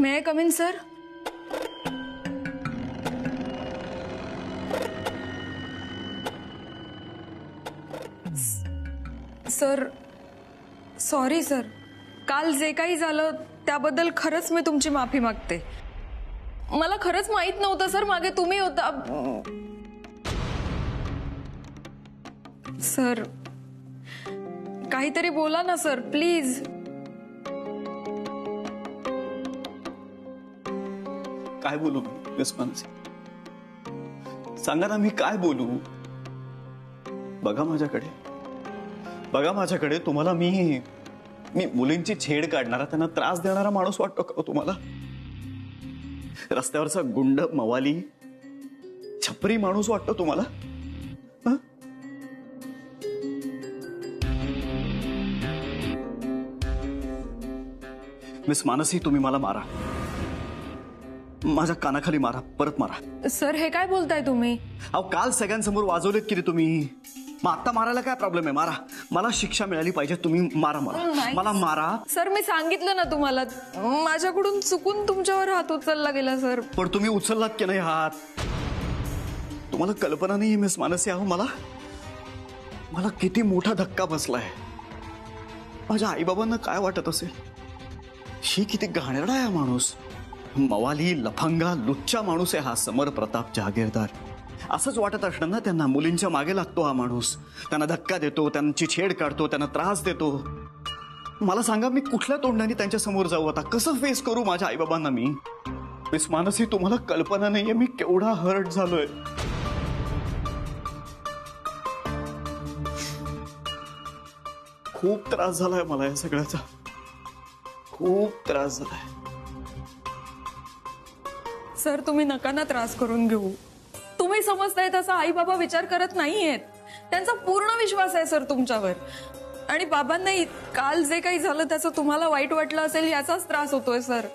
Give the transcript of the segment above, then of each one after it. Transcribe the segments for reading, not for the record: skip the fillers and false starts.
May I come in sir? Sir sorry sir, काल जे काही झालं त्याबद्दल खरंच मी तुमची माफी मागते. मला खरंच माहित नव्हतं सर, मागे तुम्ही होता. सर काहीतरी बोला ना सर, प्लीज. काय बोलू मिस मानसी? सांगा ना, मी काय बोलू? बघा माझ्याकडे. तुम्हाला मी मुलींची छेड काढणारा, त्यांना त्रास देणारा माणूस वाटतो का तुम्हाला? रस्त्यावरचा गुंड, मवाली, छपरी माणूस वाटतो तुम्हाला? मिस मानसी, तुम्ही मला मारा, माझ्या कानाखाली मारा, परत मारा. सर हे काय बोलताय तुम्ही? अहो, काल सगळ्यांसमोर वाजवलेत की रे तुम्ही. मग आता मारायला काय प्रॉब्लेम आहे? मारा, मला शिक्षा मिळाली पाहिजे. तुम्ही मारा मला मारा. सर मी सांगितलं ना तुम्हाला, माझ्याकडून चुकून तुमच्यावर हात उचलला गेला सर. पण तुम्ही उचललात की नाही हात? तुम्हाला कल्पना नाही मिस मानसी. अहो, मला किती मोठा धक्का बसलाय. माझ्या आईबाबांना काय वाटत असेल? ही किती घाणेरडा आहे हा माणूस. मवाली, लफंगा, लुच्चा माणूस आहे हा समर प्रताप जहागीरदार. असंच वाटत असणार ना त्यांना. मुलींच्या मागे लागतो हा माणूस, त्यांना धक्का देतो, त्यांची छेड काढतो, त्यांना त्रास देतो. मला सांगा, मी कुठल्या तोंडाने त्यांच्या समोर जाऊ? आता कसं फेस करू माझ्या आईबाबांना मी? मिस मानसी, तुम्हाला कल्पना नाहीये मी केवढा हर्ट झालोय. खूप त्रास झालाय मला या सगळ्याचा, खूप त्रास झालाय. सर तुम्ही नका ना त्रास करून घेऊ. तुम्ही समजताय तसा आई बाबा विचार करत नाहीयेत. त्यांचा पूर्ण विश्वास आहे सर तुमच्यावर. आणि बाबांनाही काल जे काही झालं त्याचं तुम्हाला वाईट वाटलं असेल याचाच त्रास होतोय सर.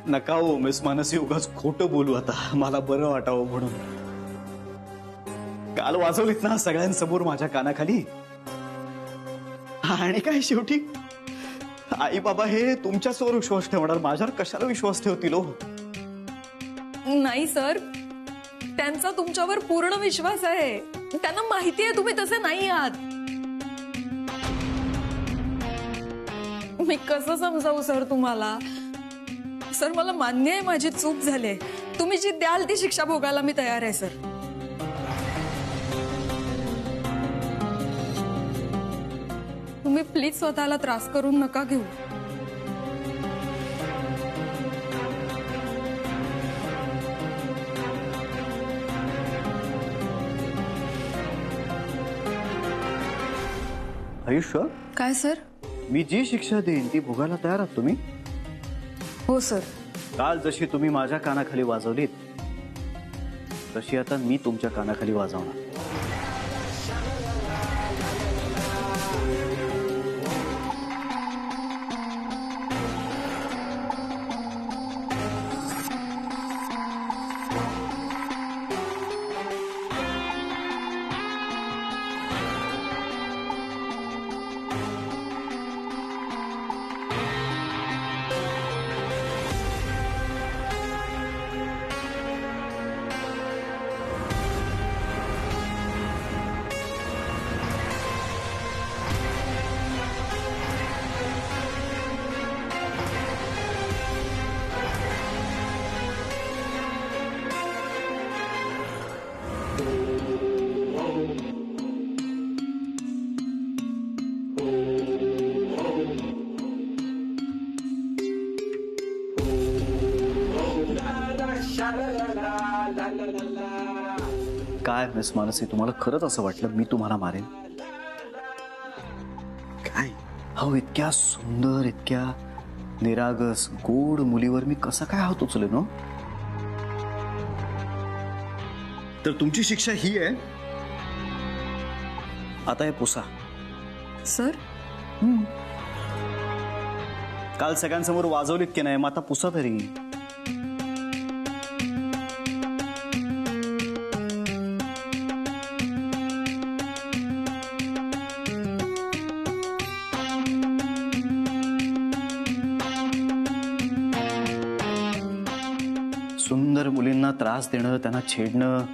नका हो मिस मानसी, उगाच खोटं बोलू आता, मला बरं वाटावं म्हणून. काल वाजवलीत ना सगळ्यांसमोर माझ्या कानाखाली. आणि काय शेवटी आई बाबा हे तुमच्यासमोर विश्वास ठेवणार, माझ्यावर कशाला विश्वास ठेवतील हो? नाही सर, त्यांचा तुमच्यावर पूर्ण विश्वास आहे. त्यांना माहिती आहे तुम्ही तसे नाही आहात. मी कसं समजावू सर तुम्हाला? सर मला मान्य आहे माझी चूक झाली. तुम्ही जी द्याल ती शिक्षा भोगायला मी तयार आहे सर. तुम्ही प्लीज स्वतःला त्रास करून नका घेऊ. आयुष्य, काय सर? मी जी शिक्षा देईन ती भोगायला तयार आहात तुम्ही? हो सर. काल जशी तुम्ही माझ्या कानाखाली वाजवलीत तशी आता मी तुमच्या कानाखाली वाजवणार. काय मिस मानसी, तुम्हाला खरंच असं वाटलं मी तुम्हाला मारेन? काय हो, इतक्या सुंदर, इतक्या निरागस गोड मुलीवर मी कसा काय हात उचलेन हो? तर तुमची शिक्षा ही आहे, आता हे पुसा. सर काल सगळ्यांसमोर वाजवलीत की नाही, मग आता पुसा तरी. सुंदर मुलींना त्रास देणं, त्यांना छेडणं,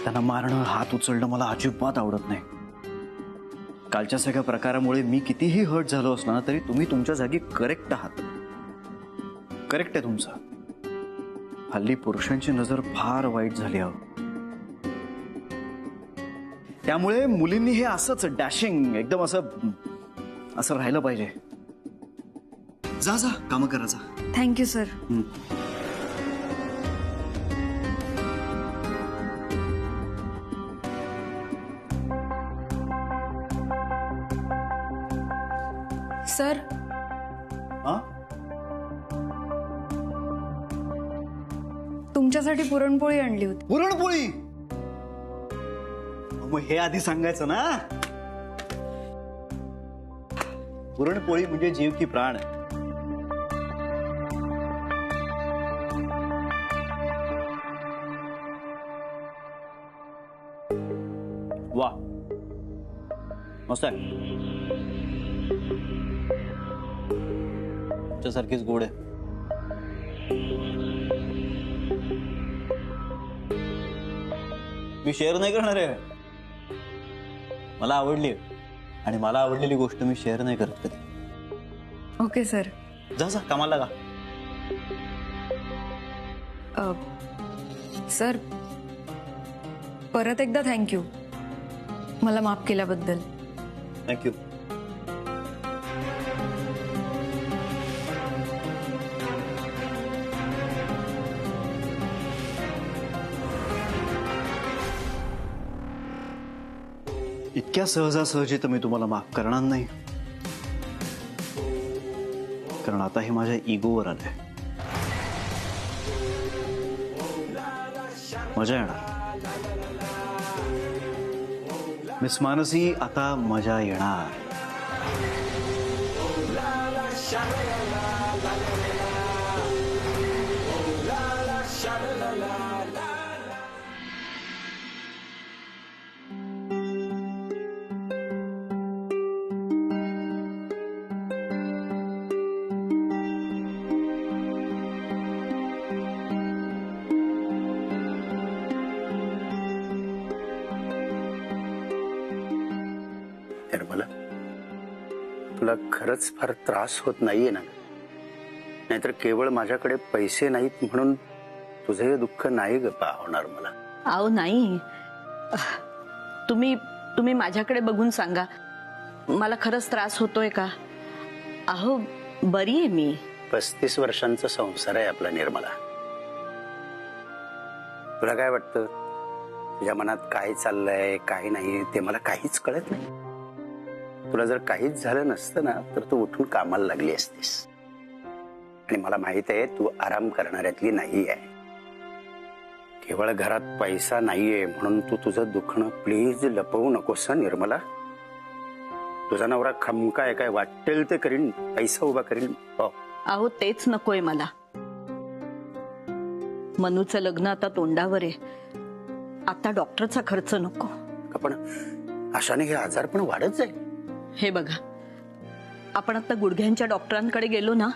त्यांना मारणं, हात उचलणं मला अजिबात आवडत नाही. कालच्या सगळ्या प्रकारामुळे मी कितीही हर्ट झालो असला ना तरी तुम्ही तुमच्या जागी करेक्ट आहात. करेक्ट आहे तुमचं. हल्ली पुरुषांची नजर फार वाईट झाली आहे. त्यामुळे मुलींनी हे असंच डॅशिंग एकदम असं राहिलं पाहिजे. जा जा काम करा जा. Thank you sir. सर हा तुमच्यासाठी पुरणपोळी आणली होती. पुरणपोळी. मग हे आधी सांगायचं ना. पुरणपोळी म्हणजे जीव की प्राण. वा मस्त आहे. तुझ्यासारखीच गोड आहे. मी शेअर नाही करणार आहे. मला आवडली आणि मला आवडलेली गोष्ट मी शेअर नाही करत कधी. Okay sir. जा जा कामाला लागा. सर परत एकदा थँक्यू मला माफ केल्याबद्दल. थँक्यू. इतक्या सहजासहजी तर मी तुम्हाला माफ करणार नाही, कारण आता हे माझ्या इगोवर आलंय. मजा येणार. मिस मानसी आता मजा येणार. निर्मला, तुला खरंच फार त्रास होत नाहीये ना? नाहीतर केवळ माझ्याकडे पैसे नाहीत म्हणून तुझं हे दुःख नाही ग पाहणार मला. अहो नाही, तुम्ही माझ्याकडे बघून सांगा, मला खरंच त्रास होतोय का? अहो बरी आहे मी. 35 वर्षांचा संसार आहे आपला निर्मला. तुला काय वाटतं तुझ्या मनात काय चाललंय काय नाही ते मला काहीच कळत नाही. तुला जर काहीच झालं नसतं ना तर तू उठून कामाला लागली असतीस. आणि मला माहित आहे तू आराम करणाऱ्यातली नाही आहे. केवळ घरात पैसा नाहीये म्हणून तू तुझं दुखणं प्लीज लपवू नकोस निर्मला. तुझा नवरा खमका आहे, काय वाटेल ते करीन, पैसा उभा करीन. अहो तेच नकोय मला. मनूचं लग्न आता तोंडावर आहे. आता डॉक्टरचा खर्च नको. पण अशाने हे आजार पण वाढत जाईल. हे बघा, आपण आता गुडघ्यांच्या डॉक्टरांकडे गेलो ना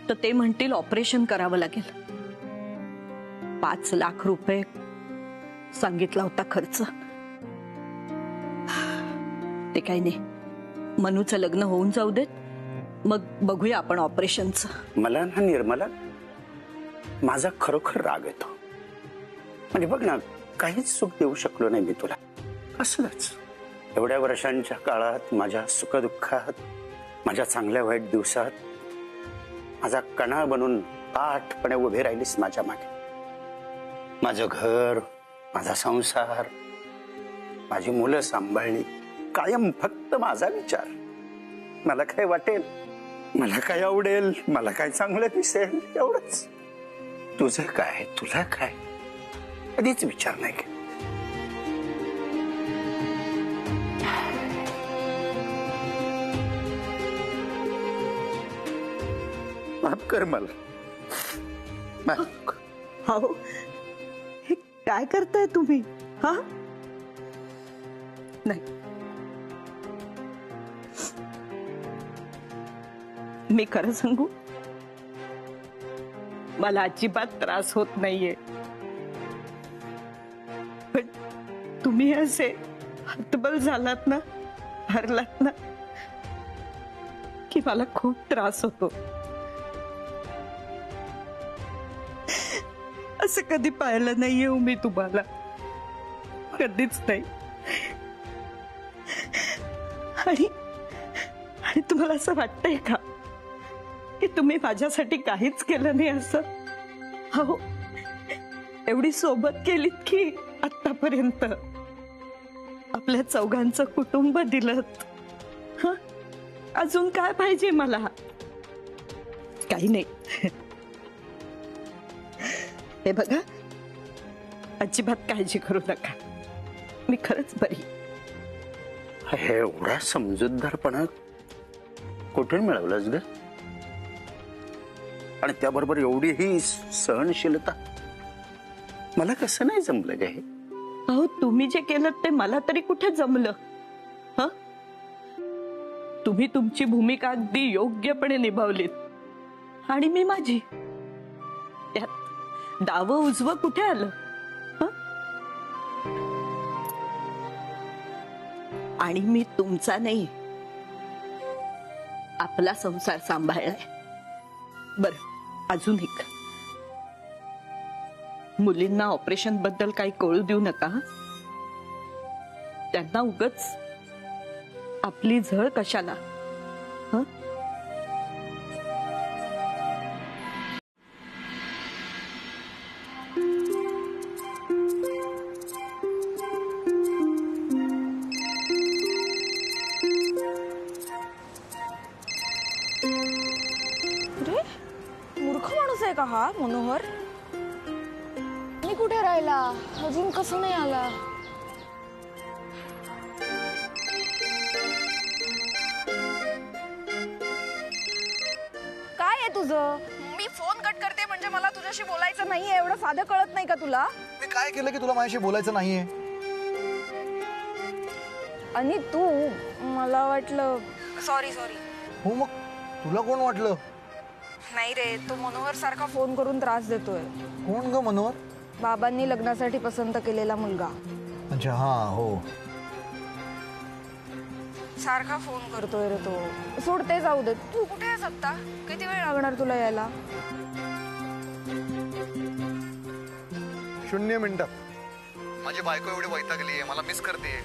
तर ते म्हणतील ऑपरेशन करावं लागेल. 5 लाख रुपये सांगितला होता खर्च. ते काही नाही, मनूचं लग्न होऊन जाऊ देत, मग बघूया आपण ऑपरेशनचं. मला ना निर्मला माझा खरोखर राग येतो. म्हणजे बघ ना, काहीच सुख देऊ शकलो नाही मी तुला. असलंच एवढ्या वर्षांच्या काळात माझ्या सुखदुःखात, माझ्या चांगल्या वाईट दिवसात माझा कणा बनून पाठपणे उभे राहिलीस माझ्या मागे. माझं घर, माझा संसार, माझी मुलं सांभाळली, कायम फक्त माझा विचार. मला काय वाटेल, मला काय आवडेल, मला काय चांगलं दिसेल एवढंच. तुझं काय, तुला काय, कधीच विचार नाही केला. माफ कर मला. माफ कर. हो, हे काय करताय तुम्ही? हा नाही, मी खरं सांगू, मला अजिबात त्रास होत नाहीये, पण तुम्ही असे हतबल झालात ना, हरलात ना, की मला खूप त्रास होतो. असं कधी पाहिलं नाहीये मी तुम्हाला, कधीच नाही. आणि आणि तुम्हाला असं वाटतंय का की तुम्ही माझ्यासाठी काहीच केलं नाही असं? हो, एवढी सोबत केलीत की आतापर्यंत आपल्या चौघांचं कुटुंब दिलं. अजून काय पाहिजे मला? काही नाही. हे बघा, अजिबात काळजी करू नका, मी खरंच बरी. हे एवढा समजूतदारपणा कुठून मिळवलंस ग? आणि त्याबरोबर एवढी ही सहनशीलता मला कसं नाही जमलं ग हे? अहो, तुम्ही जे केलं ते मला तरी कुठे जमलं? हं? तुम्ही तुमची भूमिका अगदी योग्यपणे निभावलीत आणि मी माझी. त्यात डावं उजवं कुठे आलं? हं? आणि मी तुमचा नाही, आपला संसार सांभाळलाय. बरं, अजून एक, मुलींना ऑपरेशन बद्दल काही कळू देऊ नका. त्यांना उगाच आपली झळ कशाला? हं? अरे, मूर्ख माणूस आहे का हा मनोहर? मी कुठे राहिला? अजून कसं नाही आला? काय आहे तुझं? मी फोन कट करते म्हणजे मला तुझ्याशी बोलायचं नाहीये एवढं साधं कळत नाही का तुला? मी काय केलं की तुला माझ्याशी बोलायचं नाहीये? आणि तू, मला वाटलं. सॉरी. हो, मग तुला कोण वाटलं? नाही रे, तो मनोहर सारखा फोन करून त्रास देतोय. कोण ग मनोहर? बाबांनी लग्नासाठी पसंत केलेला मुलगा. अच्छा, हा, हो. सारखा फोन करतोय रे तो. सोडते, जाऊ दे. तू कुठे आहेस आता? किती वेळ लागणार तुला यायला? 0 मिनिटं. माझी बायको एवढी वैतागली आहे, मला मिस करते.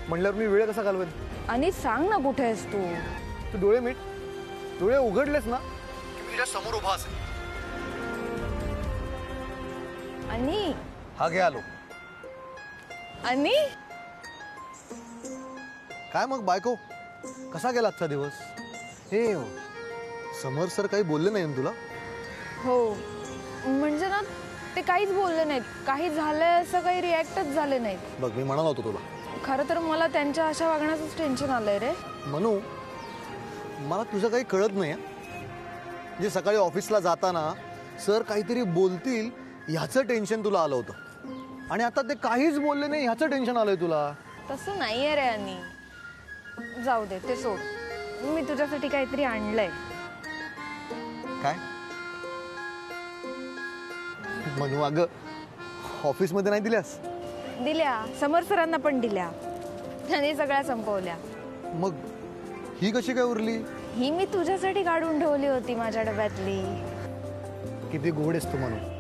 म्हणल्यावर मी वेळ कसा घालवेन? आणि सांग ना कुठे आहेस तू? तू डोळे मीट. डोळे उघडलेस ना की मी तुझ्या समोर उभा असेल. आणि हा, घे आलो. आणि काय मग बायको, कसा गेला आजचा दिवस? हे समर सर काही बोलले नाही ना तुला? हो, म्हणजे ना ते काहीच बोलले नाहीत. काही झालंय असं काही रिॲक्टच झाले नाहीत. बघ, मी म्हणालो होतो तुला. खरं तर मला त्यांच्या अशा वागण्याचंच टेन्शन आलंय रे. मनू, मला तुझं काही कळत नाही. जे सकाळी ऑफिसला जाताना सर काहीतरी बोलतील ह्याचं टेन्शन तुला आलं होतं, आणि आता ते काहीच बोलले नाही ह्याचं टेन्शन आलंय तुला. तसं नाहीये रे. आणि जाऊ दे, ते सोड. मी तुझ्यासाठी काहीतरी आणलंय. काय? मनू, अगं ऑफिसमध्ये नाही दिल्यास? दिल्या, समर सरांना पण दिल्या. त्यांनी सगळ्या संपवल्या. मग ही कशी काय उरली? ही मी तुझ्यासाठी काढून ठेवली होती माझ्या डब्यातली. किती गोड आहेस तू मनू.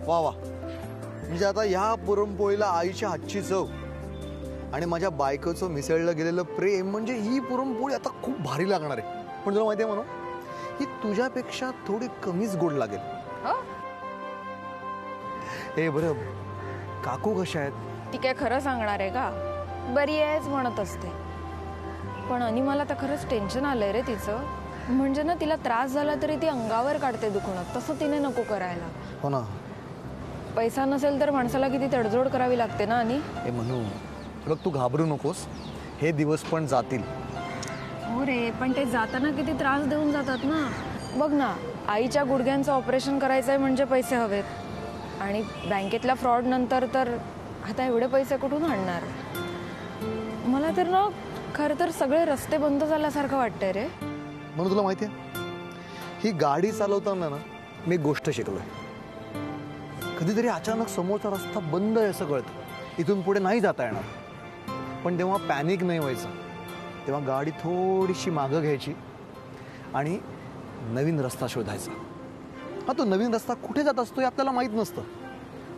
वा वा. म्हणजे आता ह्या पुरणपोळीला आईच्या हातची चव आणि माझ्या बायकोचं मिसळलं गेलेलं प्रेम, म्हणजे ही पुरणपोळी आता खूप भारी लागणार आहे. पण तुला माहिती आहे म्हणू, ही तुझ्यापेक्षा थोडी कमीच गोड लागेल. हो? हे बरं, काकू कशा आहेत? ती काय खरं सांगणार आहे का? बरी आहेच म्हणत असते. पण आणि मला तर खरंच टेन्शन आलंय रे तिचं. म्हणजे ना तिला त्रास झाला तरी ती अंगावर काढते दुखणं. तसं तिने नको करायला. हो ना. पैसा नसेल तर माणसाला किती तडजोड करावी लागते ना. आणि हे म्हणू, बघ तू घाबरू नकोस, हे दिवस पण जातील. हो रे, पण ते जाताना किती त्रास देऊन जातात ना. बघ ना, आईच्या गुडघ्यांचं ऑपरेशन करायचंय म्हणजे पैसे हवेत, आणि बँकेतल्या फ्रॉड नंतर तर आता एवढे पैसे कुठून आणणार? मला तर ना खरं तर सगळे रस्ते बंद झाल्यासारखं वाटतंय रे. म्हणून तुला माहिती आहे, ही गाडी चालवताना ना मी एक गोष्ट शिकलोय. कधीतरी अचानक समोरचा रस्ता बंद आहे असं कळतं, इथून पुढे नाही जाता येणार. पण तेव्हा पॅनिक नाही व्हायचं. तेव्हा गाडी थोडीशी मागं घ्यायची आणि नवीन रस्ता शोधायचा. हा, तो नवीन रस्ता कुठे जात असतो हे आपल्याला माहीत नसतं,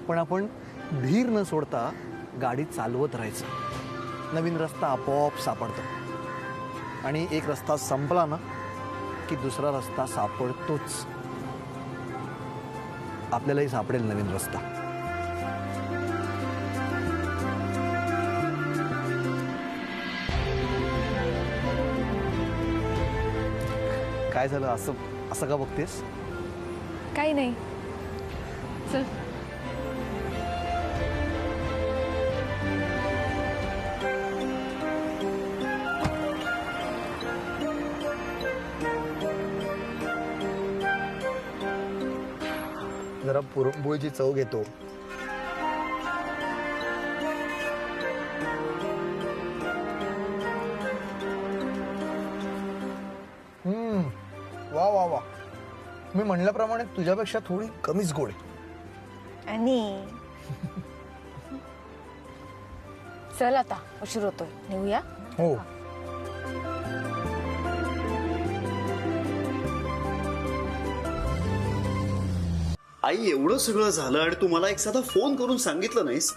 पण आपण धीर न सोडता गाडी चालवत राहायचं. नवीन रस्ता आपोआप सापडतो. आणि एक रस्ता संपला ना की दुसरा रस्ता सापडतोच. आपल्यालाही सापडेल नवीन रस्ता. काय झालं, असं असं का बघतेस? काही नाही, चल. जरा पुरणपोळीची चव घेतो. वा वा वा, मी म्हणल्याप्रमाणे तुझ्यापेक्षा थोडी कमीच गोड आहे. आणि चल आता उशीर होतोय, निघूया. हो. आई, एवढं सगळं झालं आणि तू मला एक साधा फोन करून सांगितलं नाहीस.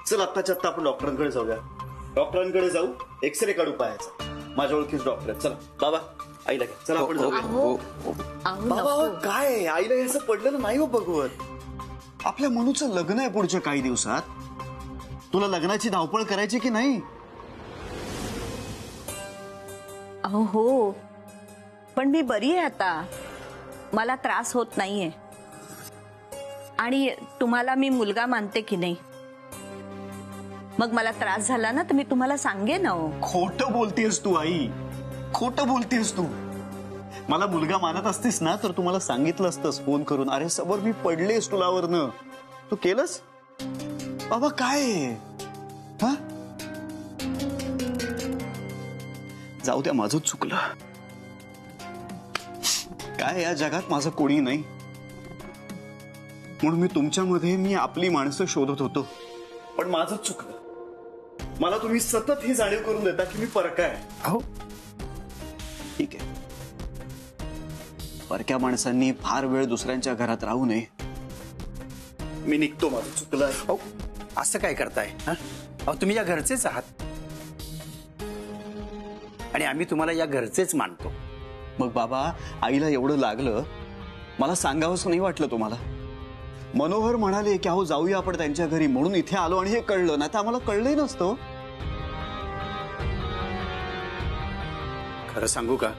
चल, आत्ताच्या आत्ता आपण डॉक्टरांकडे जाऊया. डॉक्टरांकडे जाऊ, एक्सरे काढू पायाचा. माझ्या ओळखीच डॉक्टर आहेत. चला बाबा, आईला घ्या. चला आपण जाऊया. बाबा, काय आईला याचं पडलेलं नाही हो बघवत. आपल्या मनूचं लग्न आहे पुढच्या काही दिवसात. तुला लग्नाची धावपळ करायची की नाही? अहो हो, पण मी बरी आहे आता. मला त्रास होत नाहीये. आणि तुम्हाला मी मुलगा मानते की नाही, मग मला त्रास झाला ना तर मी तुम्हाला सांगेन. खोटं बोलतेस तू आई, खोटं बोलतेस तू. मला मुलगा मानत असतीस ना तर तुम्हाला सांगितलं असतंस फोन करून, अरे समोर मी पडले स्टुलावरनं. तू केलंस? बाबा काय हा, जाऊ द्या, माझं चुकलं. काय या जगात माझं कोणी नाही म्हणून मी तुमच्यामध्ये मी आपली माणसं शोधत होतो. पण माझं चुकलं. मला तुम्ही सतत ही जाणीव करून देता की मी परका आहे. हो, ठीक आहे. परक्या माणसांनी फार वेळ दुसऱ्यांच्या घरात राहू नये. मी निघतो, माझं चुकलं. हो, असं काय करताय? अहो, तुम्ही या घरचेच आहात आणि आम्ही तुम्हाला या घरचेच मानतो. मग बाबा, आईला एवढं लागलं, मला सांगावंच नाही वाटलं तुम्हाला? मनोहर म्हणाले की अहो जाऊया आपण त्यांच्या घरी, म्हणून इथे आलो आणि हे कळलं. नाही तर आम्हाला कळलंही नसतं. खरं सांगू का,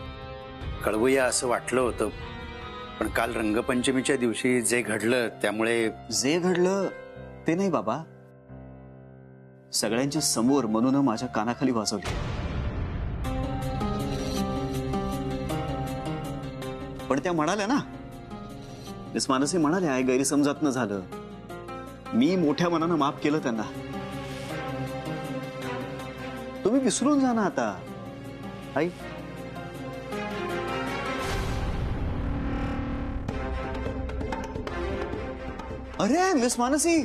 कळवूया असं वाटलं होतं, पण काल रंगपंचमीच्या दिवशी जे घडलं त्यामुळे. जे घडलं ते नाही बाबा, सगळ्यांच्या समोर मनून माझ्या कानाखाली वाजवली. पण त्या म्हणाल्या ना, मिस मानसी म्हणाल्या, आहे गैरसमजात झालं. मी मोठ्या मनानं माफ केलं त्यांना. तुम्ही विसरून जा ना आता आई. अरे मिस मानसी,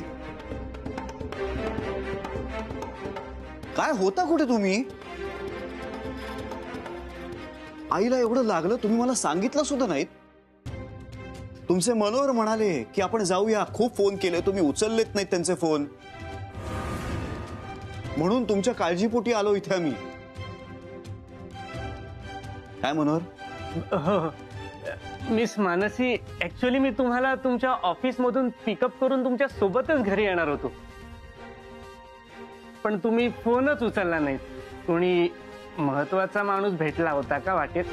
काय होता कुठे तुम्ही? आईला एवढं लागलं, तुम्ही मला सांगितलं सुद्धा नाहीत. तुमचे मनोहर म्हणाले की आपण जाऊया, खूप फोन केले, तुम्ही उचललेत नाहीत त्यांचे फोन, म्हणून तुमच्या काळजीपोटी आलो इथे आम्ही. काय मनोहर? मिस मानसी, ऍक्च्युअली मी तुम्हाला तुमच्या ऑफिस मधून पिकअप करून तुमच्या सोबतच घरी येणार होतो, पण तुम्ही फोनच उचलला नाहीत. कोणी महत्वाचा माणूस भेटला होता का वाटेत?